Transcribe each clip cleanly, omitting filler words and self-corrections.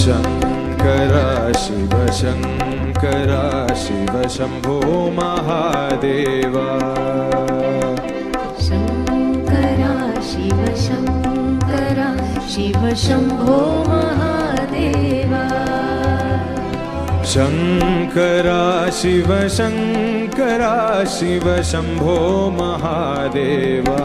Shankara Shiv Shankara Shiv Shambho Mahadeva Shankara Shiv Shankara Shiv Shambho Mahadeva Shankara Shiv Shankara Shiv Shambho Mahadeva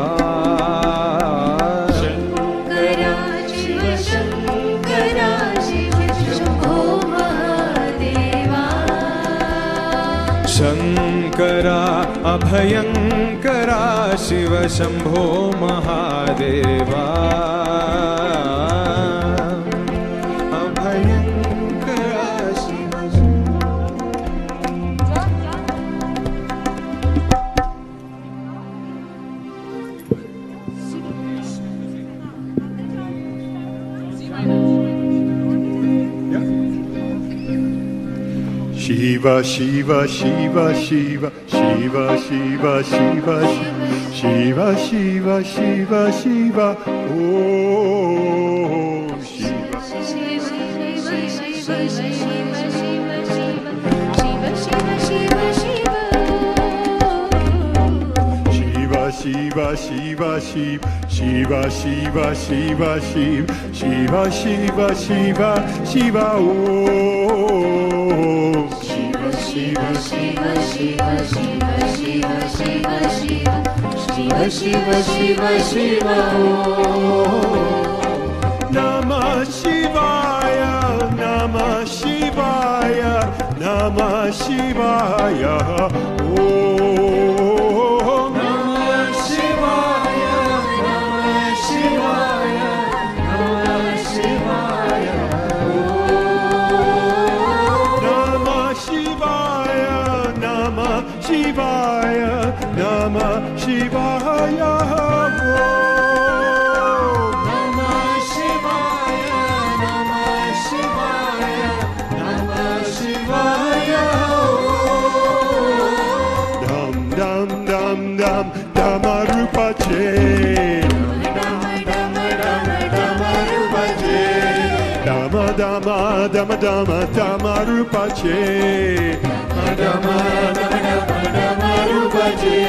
Shankara Shiv Shankara Shiv Shambho Mahadeva Shankara अभयङ्करा Shiv Shambho Mahadeva Shiva, Shiva, Shiva, Shiva, Shiva, Shiva, Shiva, Shiva, Shiva, Shiva, Shiva, Om Shiva. Shiva, Shiva, Shiva, Shiva, Shiva, Shiva, Shiva, Shiva, Shiva, Shiva, Shiva, Om Shiva Shiva Shiva Shiva Shiva Shiva Shiva Shiva Shiva Shiva Shiva Shiva Namah Shivaya, Namah Shivaya, Namah Shivaya, Om Namah Shivaya Namah Shivaya Namah Shivaya Namah Shivaya, Namah Shivaya, Namah Shivaya, Damarupache, Dama Dama Dama Dama Damarupache, Dama Dama Damarupache.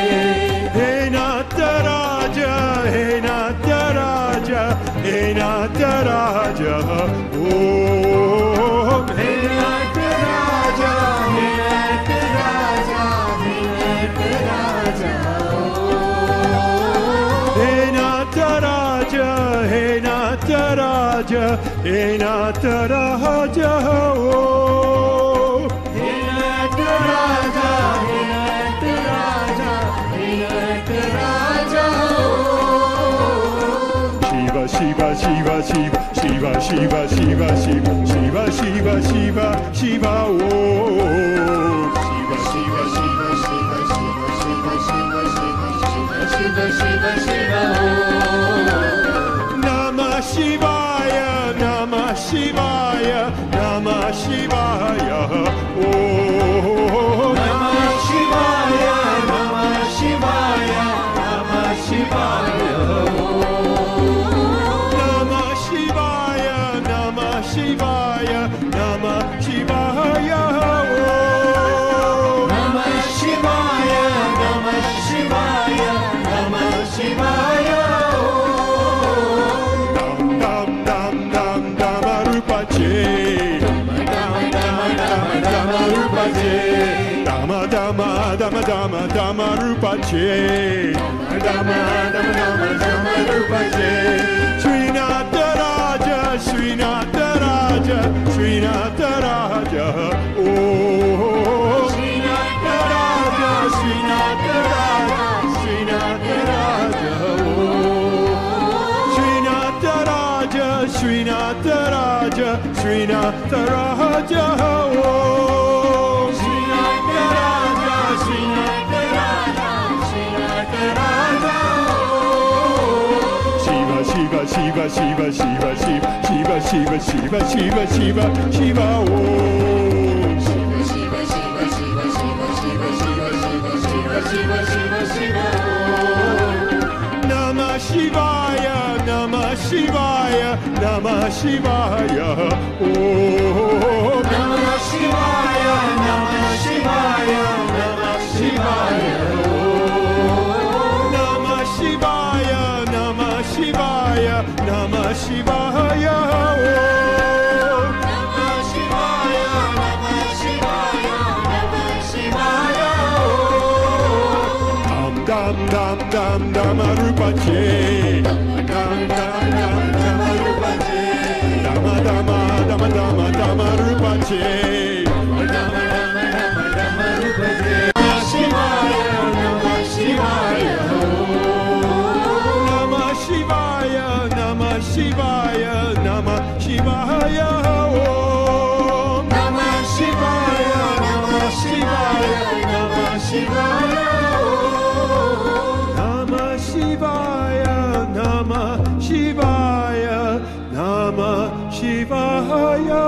Hey Nataraja, Hey Nataraja, Hey Nataraja, Om Hey Nataraja, Hey Nataraja, Hey Nataraja. Hey Nataraja, Hey Nataraja, Hey Nataraja, oh. Hey Nataraja, Hey Nataraja, Hey Nataraja, oh. Shiva, Shiva, Shiva, Shiva, Shiva, Shiva, Shiva, Shiva, Shiva, Shiva, Shiva, Shiva, oh. Shiva, Shiva, Shiva, Shiva, Shiva, Shiva, Shiva, Shiva, Shiva, Shiva, Namah Shivaya, Namah Shivaya, Namah Shivaya, oh. Namah Shivaya, Namah Shivaya, Namah Shivaya, Namah Shivaya, Namah Shivaya, Namah Shivaya, Namah Shivaya, Namah Shivaya, Namah Shivaya, Dam Dam Dam Damarupache, Damarupache, Dama Dama Dama Dama Damarupache, Dama Dama Dama Damarupache. Srinataraja, Srinataraja, Srinataraja, oh. Srinataraja, Srinataraja, Srinataraja, oh. Srinataraja, Srinataraja, Srinataraja, oh. Srinataraja, Srinataraja, Srinataraja, oh. Shiva, Shiva, Shiva, Shiva, Shiva, Shiva, Shiva, Shiva, Shiva, Shiva, Shiva, oh. Shiva Shiva Shiva Shiva Shiva Shiva Shiva Shiva Shiva Shiva Shiva Shiva Namah Shivaya, Namah Shivaya, Namah Shivaya, Om Namah Shivaya, Namah Shivaya, Namah Shivaya, Namah Shivaya, Namah Shivaya, Namah Shivaya, Namah Shivaya, Namah Shivaya, Namah Shivaya, Dam dam dam dam Rupache, Dam dam dam dam Rupache, Dama dama dama dama dama Rupache, Dama dama dama dama Rupache, Namah Shivaya, Namah Shivaya, Namah Shivaya, Namah Shivaya, Namah Shivaya, Om Namah Shivaya, Namah Shivaya, Namah Shivaya, Namah Shivaya, Namah Shivaya, Namah Shivaya.